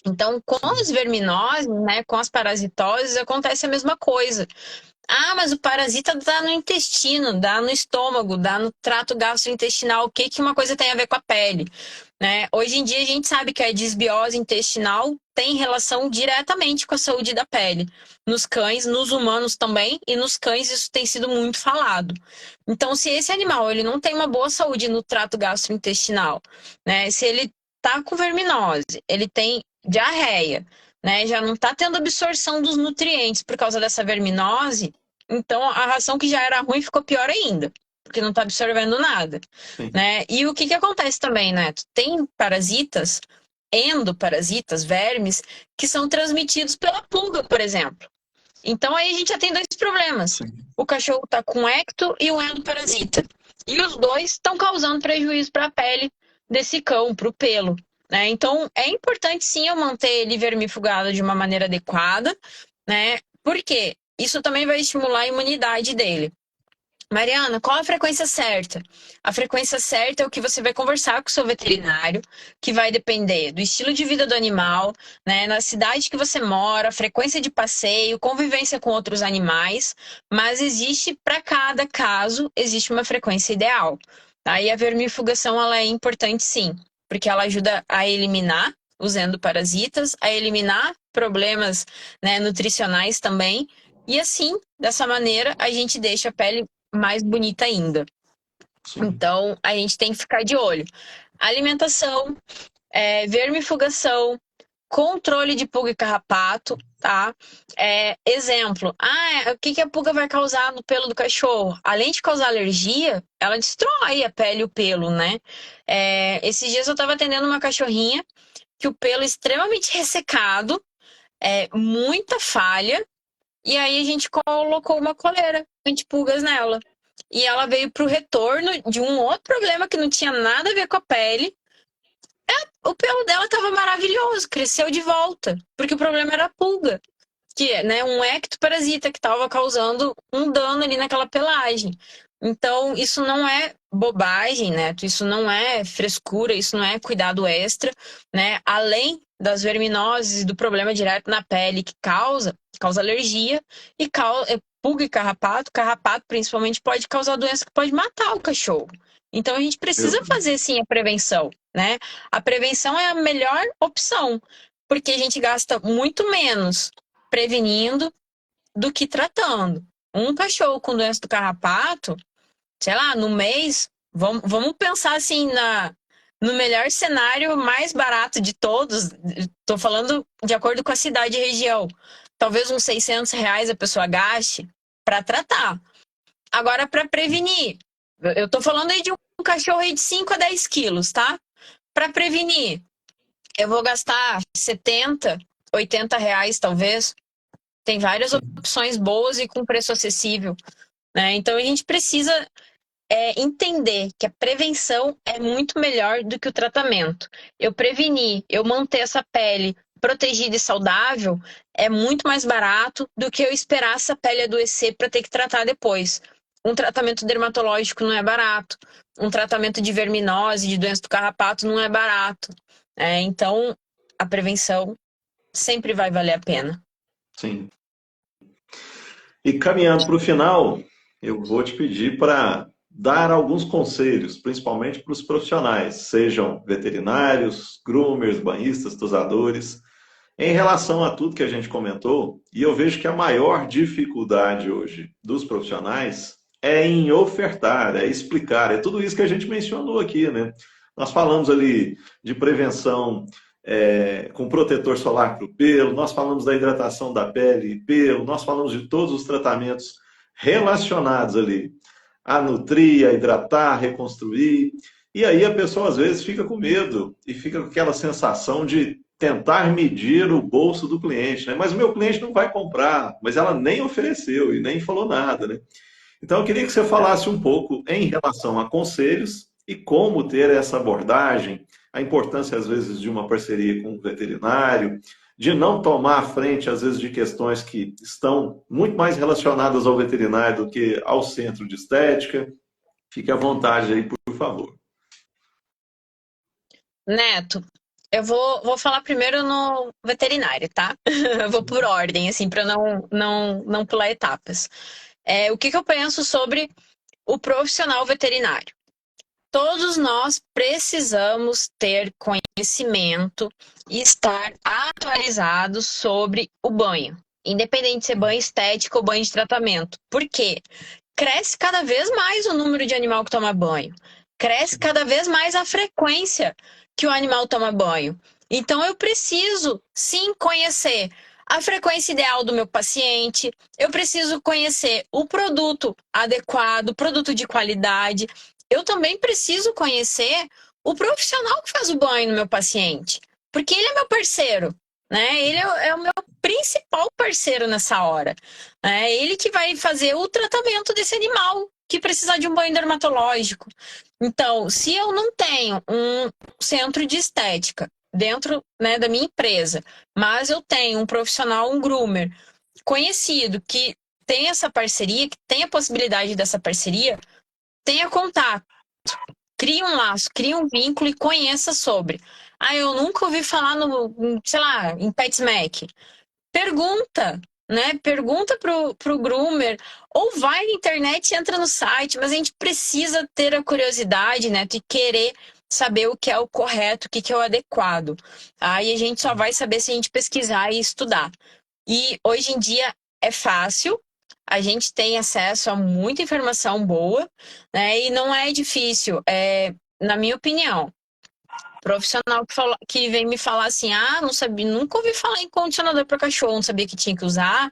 Então, com as verminoses, né, com as parasitoses, acontece a mesma coisa. Ah, mas o parasita dá no intestino, dá no estômago, dá no trato gastrointestinal. O que que uma coisa tem a ver com a pele? Né? Hoje em dia a gente sabe que a desbiose intestinal tem relação diretamente com a saúde da pele. Nos cães, nos humanos também, e nos cães isso tem sido muito falado. Então, se esse animal ele não tem uma boa saúde no trato gastrointestinal, né? Se ele tá com verminose, ele tem diarreia, né? Já não tá tendo absorção dos nutrientes por causa dessa verminose, então a ração que já era ruim ficou pior ainda, porque não tá absorvendo nada, Sim. né? E o que que acontece também, Neto? Tem parasitas, endoparasitas, vermes, que são transmitidos pela pulga, por exemplo. Então aí a gente já tem dois problemas. Sim. O cachorro tá com ecto e um endoparasita. E os dois estão causando prejuízo para a pele desse cão, para o pelo. Né? Então é importante sim eu manter ele vermifugado de uma maneira adequada, né? Porque isso também vai estimular a imunidade dele. Mariana, qual a frequência certa? A frequência certa é o que você vai conversar com o seu veterinário, que vai depender do estilo de vida do animal, né, na cidade que você mora, frequência de passeio, convivência com outros animais, mas existe, para cada caso, existe uma frequência ideal. Aí a vermifugação ela é importante sim, porque ela ajuda a eliminar os endoparasitas, a eliminar problemas, né, nutricionais também, e assim, dessa maneira, a gente deixa a pele mais bonita ainda. Sim. Então, a gente tem que ficar de olho. Alimentação, vermifugação, controle de pulga e carrapato, tá? Exemplo, o que que a pulga vai causar no pelo do cachorro? Além de causar alergia, ela destrói a pele e o pelo, né? Esses dias eu tava atendendo uma cachorrinha que o pelo extremamente ressecado, muita falha, e aí a gente colocou uma coleira anti-pulgas nela. E ela veio pro retorno de um outro problema que não tinha nada a ver com a pele. O pelo dela estava maravilhoso, cresceu de volta, porque o problema era a pulga, que é, né, um ectoparasita que estava causando um dano ali naquela pelagem. Então, isso não é bobagem, né? Isso não é frescura, isso não é cuidado extra, né? Além das verminoses e do problema direto na pele que causa alergia e pulga e carrapato principalmente pode causar doença que pode matar o cachorro. Então a gente precisa fazer sim a prevenção, né? A prevenção é a melhor opção, porque a gente gasta muito menos prevenindo do que tratando. Um cachorro com doença do carrapato, sei lá, no mês, vamos pensar assim no melhor cenário mais barato de todos. Estou falando de acordo com a cidade e região. Talvez uns R$ 600 a pessoa gaste para tratar. Agora, para prevenir, eu estou falando aí de um cachorro aí de 5 a 10 quilos, tá? Para prevenir, eu vou gastar R$ 70, R$ 80 talvez. Tem várias opções boas e com preço acessível, né? Então a gente precisa entender que a prevenção é muito melhor do que o tratamento. Eu prevenir, eu manter essa pele protegida e saudável é muito mais barato do que eu esperar essa pele adoecer para ter que tratar depois. Um tratamento dermatológico não é barato, um tratamento de verminose, de doença do carrapato não é barato. Então, a prevenção sempre vai valer a pena. Sim. E caminhando para o final, eu vou te pedir para dar alguns conselhos, principalmente para os profissionais, sejam veterinários, groomers, banhistas, tosadores, em relação a tudo que a gente comentou. E eu vejo que a maior dificuldade hoje dos profissionais é em ofertar, é explicar, é tudo isso que a gente mencionou aqui, né? Nós falamos ali de prevenção com protetor solar para o pelo, nós falamos da hidratação da pele e pelo, nós falamos de todos os tratamentos relacionados ali a nutrir, a hidratar, a reconstruir. E aí a pessoa às vezes fica com medo e fica com aquela sensação de tentar medir o bolso do cliente, né? Mas o meu cliente não vai comprar, mas ela nem ofereceu e nem falou nada, né? Então eu queria que você falasse um pouco em relação a conselhos e como ter essa abordagem, a importância às vezes de uma parceria com um veterinário, de não tomar a frente às vezes de questões que estão muito mais relacionadas ao veterinário do que ao centro de estética. Fique à vontade aí, por favor. Neto, eu vou falar primeiro no veterinário, tá? Eu vou por ordem, assim, para não pular etapas. O que eu penso sobre o profissional veterinário? Todos nós precisamos ter conhecimento e estar atualizados sobre o banho, independente de ser banho estético ou banho de tratamento. Por quê? Cresce cada vez mais o número de animal que toma banho. Cresce cada vez mais a frequência que o animal toma banho. Então eu preciso sim conhecer a frequência ideal do meu paciente, eu preciso conhecer o produto adequado, o produto de qualidade. Eu também preciso conhecer o profissional que faz o banho no meu paciente, porque ele é meu parceiro, né? Ele é o meu principal parceiro nessa hora. É ele que vai fazer o tratamento desse animal que precisar de um banho dermatológico. Então, se eu não tenho um centro de estética dentro, né, da minha empresa, mas eu tenho um profissional, um groomer conhecido que tem essa parceria, que tem a possibilidade dessa parceria, tenha contato, crie um laço, crie um vínculo e conheça sobre. Eu nunca ouvi falar sei lá, em PetSmack. Pergunta, né? Pergunta pro groomer, ou vai na internet e entra no site, mas a gente precisa ter a curiosidade, né? De querer saber o que é o correto, o que é o adequado. Aí a gente só vai saber se a gente pesquisar e estudar. E hoje em dia é fácil, a gente tem acesso a muita informação boa, né? E não é difícil, na minha opinião. Profissional que vem me falar assim, não sabia, nunca ouvi falar em condicionador para cachorro, não sabia que tinha que usar,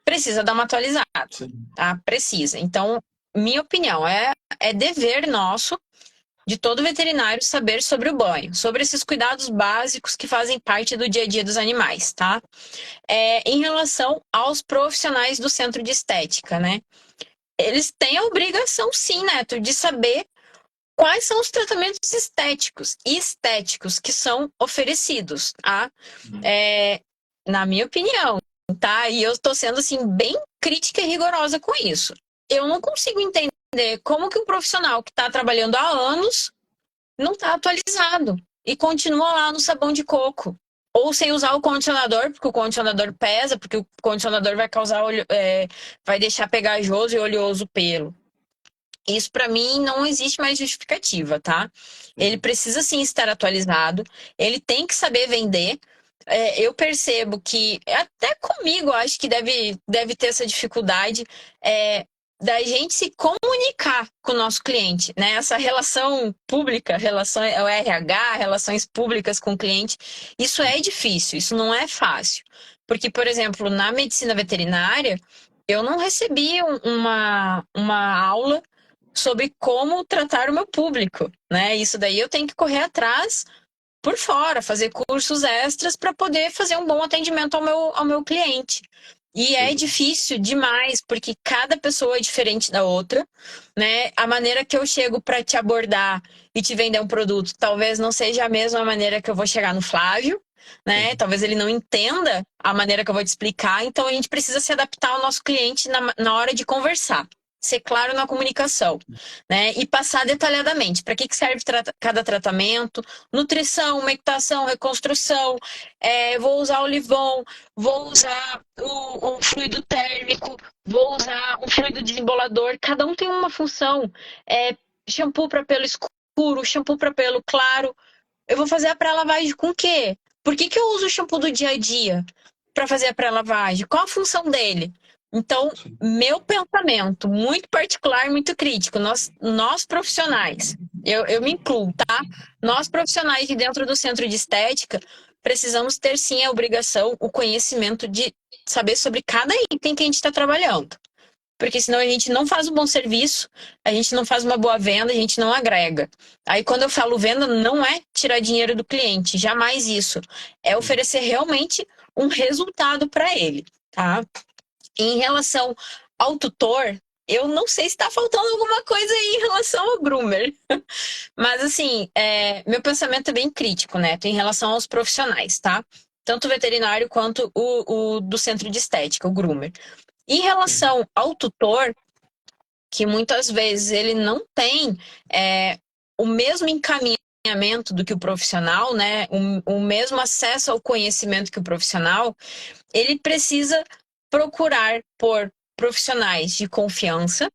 precisa dar uma atualizada, Sim. tá? Precisa. Então, minha opinião é dever nosso, de todo veterinário, saber sobre o banho, sobre esses cuidados básicos que fazem parte do dia a dia dos animais, tá? Em relação aos profissionais do centro de estética, né? Eles têm a obrigação, sim, Neto, de saber quais são os tratamentos estéticos que são oferecidos, tá? É, na minha opinião, tá? E eu estou sendo, assim, bem crítica e rigorosa com isso. Eu não consigo entender como que um profissional que está trabalhando há anos não está atualizado e continua lá no sabão de coco. Ou sem usar o condicionador, porque o condicionador pesa, porque o condicionador vai causar vai deixar pegajoso e oleoso o pelo. Isso para mim não existe mais justificativa, tá? Ele Sim. precisa sim estar atualizado, ele tem que saber vender. Eu percebo que até comigo eu acho que deve ter essa dificuldade da gente se comunicar com o nosso cliente, né? Essa relação pública, relação o RH, relações públicas com o cliente, isso é difícil, isso não é fácil. Porque, por exemplo, na medicina veterinária, eu não recebi uma aula sobre como tratar o meu público, né? Isso daí eu tenho que correr atrás por fora, fazer cursos extras para poder fazer um bom atendimento ao meu cliente. E é Exato. difícil demais, porque cada pessoa é diferente da outra, né? A maneira que eu chego para te abordar e te vender um produto talvez não seja a mesma maneira que eu vou chegar no Flávio, né? Sim. Talvez ele não entenda a maneira que eu vou te explicar, então a gente precisa se adaptar ao nosso cliente na hora de conversar. Ser claro na comunicação, né? E passar detalhadamente para que serve cada tratamento, nutrição, umectação, reconstrução, vou usar o Livon, vou usar o fluido térmico, vou usar um fluido desembolador, cada um tem uma função. Shampoo para pelo escuro, shampoo para pelo claro. Eu vou fazer a pré-lavagem com o quê? Por que eu uso o shampoo do dia a dia para fazer a pré-lavagem? Qual a função dele? Então, Sim. meu pensamento, muito particular, muito crítico, nós profissionais, eu me incluo, tá? Nós profissionais de dentro do centro de estética, precisamos ter sim a obrigação, o conhecimento de saber sobre cada item que a gente está trabalhando. Porque senão a gente não faz um bom serviço, a gente não faz uma boa venda, a gente não agrega. Aí quando eu falo venda, não é tirar dinheiro do cliente, jamais isso. É Sim. oferecer realmente um resultado para ele, tá? Em relação ao tutor, eu não sei se está faltando alguma coisa aí em relação ao groomer. Mas assim, meu pensamento é bem crítico, né? Em relação aos profissionais, tá? Tanto o veterinário quanto o do centro de estética, o groomer. Em Sim. relação ao tutor, que muitas vezes ele não tem o mesmo encaminhamento do que o profissional, né? O mesmo acesso ao conhecimento que o profissional, ele precisa procurar por profissionais de confiança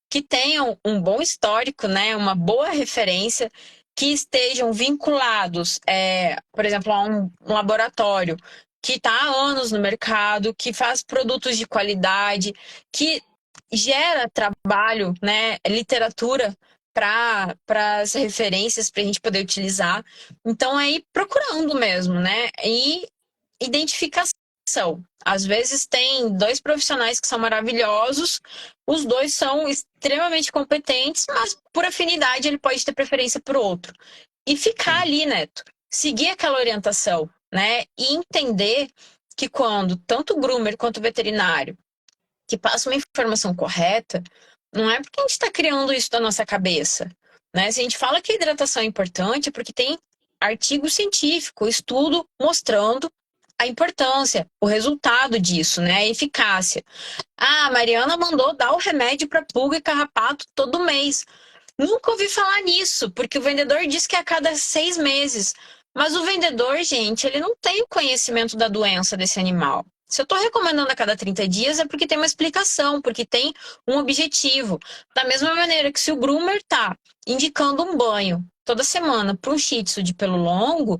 que tenham um bom histórico, né? Uma boa referência, que estejam vinculados, por exemplo, a um laboratório que está há anos no mercado, que faz produtos de qualidade, que gera trabalho, né, literatura para as referências para a gente poder utilizar. Então, é ir procurando mesmo, né? E identificação. Às vezes tem dois profissionais que são maravilhosos, os dois são extremamente competentes, mas por afinidade ele pode ter preferência por outro. E ficar Sim. ali, Neto, seguir aquela orientação, né? E entender que quando tanto o groomer quanto o veterinário que passa uma informação correta, não é porque a gente está criando isso da nossa cabeça. Né? Se a gente fala que a hidratação é importante, é porque tem artigo científico, estudo mostrando a importância, o resultado disso, né? A eficácia. Ah, a Mariana mandou dar o remédio para pulga e carrapato todo mês. Nunca ouvi falar nisso, porque o vendedor diz que é a cada 6 meses. Mas o vendedor, gente, ele não tem o conhecimento da doença desse animal. Se eu estou recomendando a cada 30 dias, é porque tem uma explicação, porque tem um objetivo. Da mesma maneira que se o groomer está indicando um banho toda semana para um shih tzu de pelo longo,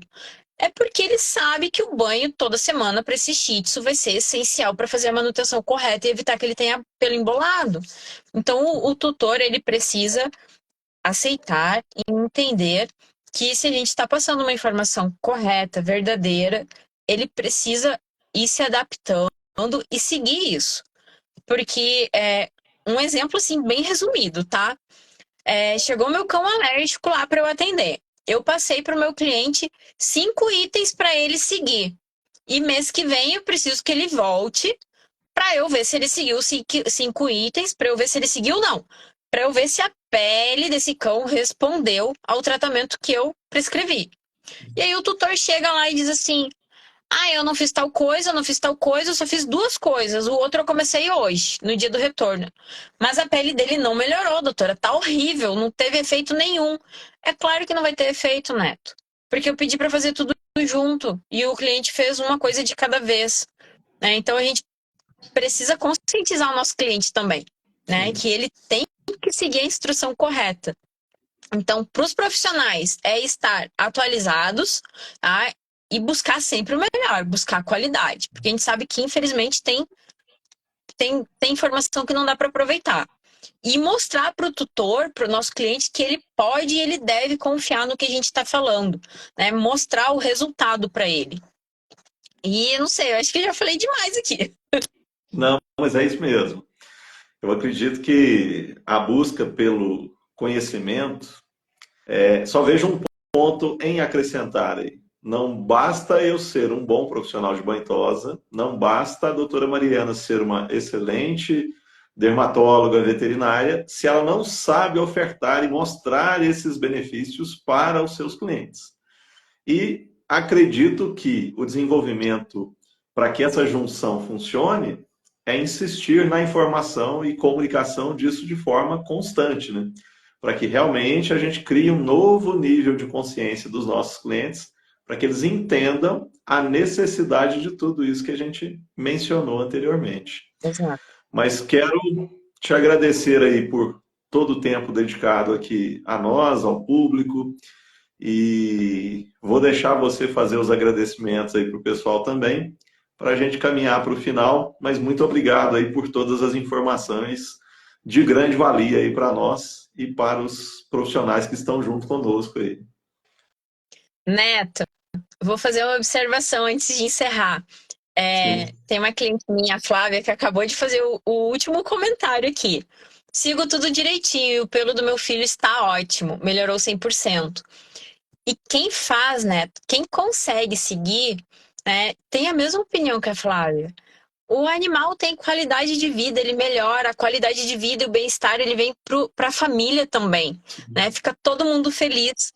é porque ele sabe que o banho toda semana para esse shih tzu vai ser essencial para fazer a manutenção correta e evitar que ele tenha pelo embolado. Então, o tutor, ele precisa aceitar e entender que se a gente está passando uma informação correta, verdadeira, ele precisa ir se adaptando e seguir isso. Porque, um exemplo assim, bem resumido, tá? Chegou meu cão alérgico lá para eu atender. Eu passei para o meu cliente 5 itens para ele seguir. E mês que vem eu preciso que ele volte para eu ver se ele seguiu os 5 itens, para eu ver se ele seguiu ou não. Para eu ver se a pele desse cão respondeu ao tratamento que eu prescrevi. E aí o tutor chega lá e diz assim: ah, eu não fiz tal coisa, eu não fiz tal coisa, eu só fiz 2 coisas. O outro eu comecei hoje, no dia do retorno. Mas a pele dele não melhorou, doutora. Tá horrível, não teve efeito nenhum. É claro que não vai ter efeito, Neto. Porque eu pedi para fazer tudo junto e o cliente fez uma coisa de cada vez, né? Então a gente precisa conscientizar o nosso cliente também, né? Sim. Que ele tem que seguir a instrução correta. Então, para os profissionais, é estar atualizados, tá? E buscar sempre o melhor, buscar a qualidade. Porque a gente sabe que, infelizmente, tem informação que não dá para aproveitar. E mostrar para o tutor, para o nosso cliente, que ele pode e ele deve confiar no que a gente está falando, né? Mostrar o resultado para ele. E não sei, eu acho que eu já falei demais aqui. Não, mas é isso mesmo. Eu acredito que a busca pelo conhecimento, só vejo um ponto em acrescentar aí. Não basta eu ser um bom profissional de banho e tosa, não basta a doutora Mariana ser uma excelente dermatóloga veterinária, se ela não sabe ofertar e mostrar esses benefícios para os seus clientes. E acredito que o desenvolvimento para que essa junção funcione é insistir na informação e comunicação disso de forma constante, né? Para que realmente a gente crie um novo nível de consciência dos nossos clientes, para que eles entendam a necessidade de tudo isso que a gente mencionou anteriormente. Exato. Mas quero te agradecer aí por todo o tempo dedicado aqui a nós, ao público, e vou deixar você fazer os agradecimentos aí para o pessoal também, para a gente caminhar para o final. Mas muito obrigado aí por todas as informações de grande valia aí para nós e para os profissionais que estão junto conosco aí. Neto, vou fazer uma observação antes de encerrar. Sim, Tem uma cliente minha, a Flávia, que acabou de fazer o último comentário aqui. Sigo tudo direitinho, o pelo do meu filho está ótimo, melhorou 100%. E quem faz, né, quem consegue seguir, né, tem a mesma opinião que a Flávia. O animal tem qualidade de vida, ele melhora a qualidade de vida e o bem-estar, ele vem para a família também, né? Fica todo mundo feliz.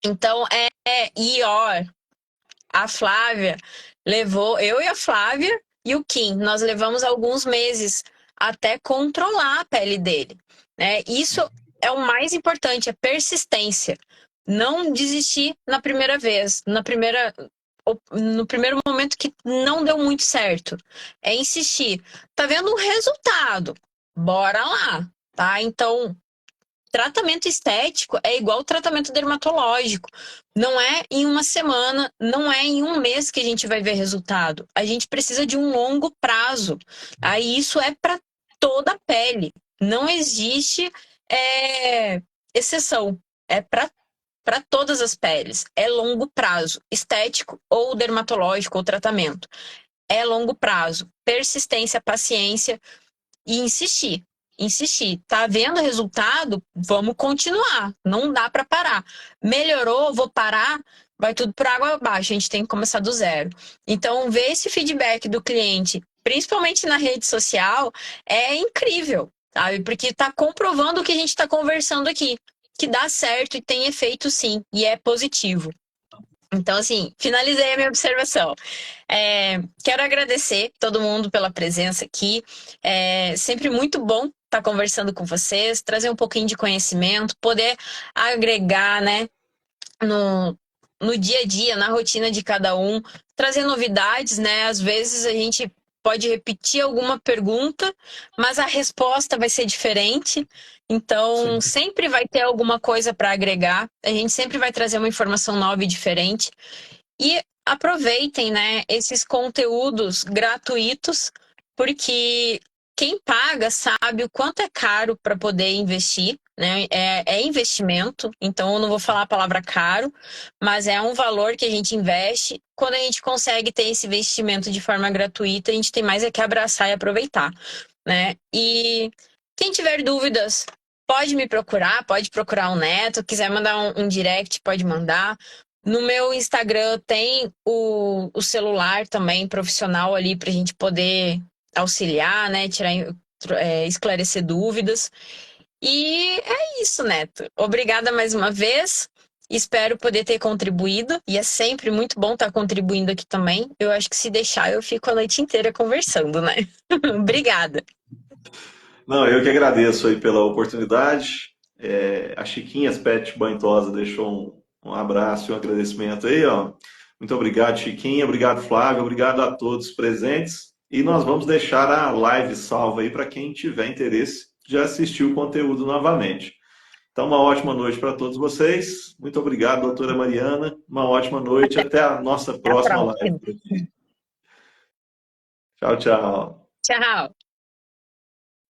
Então, e ó, a Flávia levou, eu e a Flávia e o Kim, nós levamos alguns meses até controlar a pele dele, né? Isso é o mais importante, a persistência. Não desistir na primeira vez, no primeiro momento que não deu muito certo. É insistir. Tá vendo um resultado? Bora lá, tá? Então, tratamento estético é igual tratamento dermatológico. Não é em uma semana, não é em um mês que a gente vai ver resultado. A gente precisa de um longo prazo. Aí isso é para toda a pele. Não existe exceção. É para todas as peles. É longo prazo, estético ou dermatológico ou tratamento. É longo prazo, persistência, paciência e insistir. Insistir. Tá vendo resultado? Vamos continuar. Não dá para parar. Melhorou, vou parar, vai tudo por água abaixo. A gente tem que começar do zero. Então, ver esse feedback do cliente, principalmente na rede social, é incrível, sabe? Porque tá comprovando o que a gente está conversando aqui, que dá certo e tem efeito sim, e é positivo. Então, assim, finalizei a minha observação. Quero agradecer todo mundo pela presença aqui. É sempre muito bom estar conversando com vocês, trazer um pouquinho de conhecimento, poder agregar, né, no, no dia a dia, na rotina de cada um, trazer novidades, né? Às vezes a gente pode repetir alguma pergunta, mas a resposta vai ser diferente. Então, sim. sempre vai ter alguma coisa para agregar. A gente sempre vai trazer uma informação nova e diferente. E aproveitem, né, esses conteúdos gratuitos, porque quem paga sabe o quanto é caro para poder investir, né? É investimento, então eu não vou falar a palavra caro, mas é um valor que a gente investe. Quando a gente consegue ter esse investimento de forma gratuita, a gente tem mais é que abraçar e aproveitar, né? E quem tiver dúvidas, pode me procurar, pode procurar o Neto, quiser mandar um direct, pode mandar. No meu Instagram tem o celular também profissional ali para a gente poder auxiliar, né? Esclarecer dúvidas. E é isso, Neto. Obrigada mais uma vez. Espero poder ter contribuído. E é sempre muito bom estar contribuindo aqui também. Eu acho que se deixar, eu fico a noite inteira conversando, né? Obrigada. Não, eu que agradeço aí pela oportunidade. A Chiquinhas Pet Banhosa deixou um abraço e um agradecimento aí, ó. Muito obrigado, Chiquinha. Obrigado, Flávio. Obrigado a todos presentes. E nós vamos deixar a live salva aí para quem tiver interesse de assistir o conteúdo novamente. Então, uma ótima noite para todos vocês. Muito obrigado, doutora Mariana. Uma ótima noite. Até a nossa Até a próxima live. próxima. Tchau, tchau. Tchau.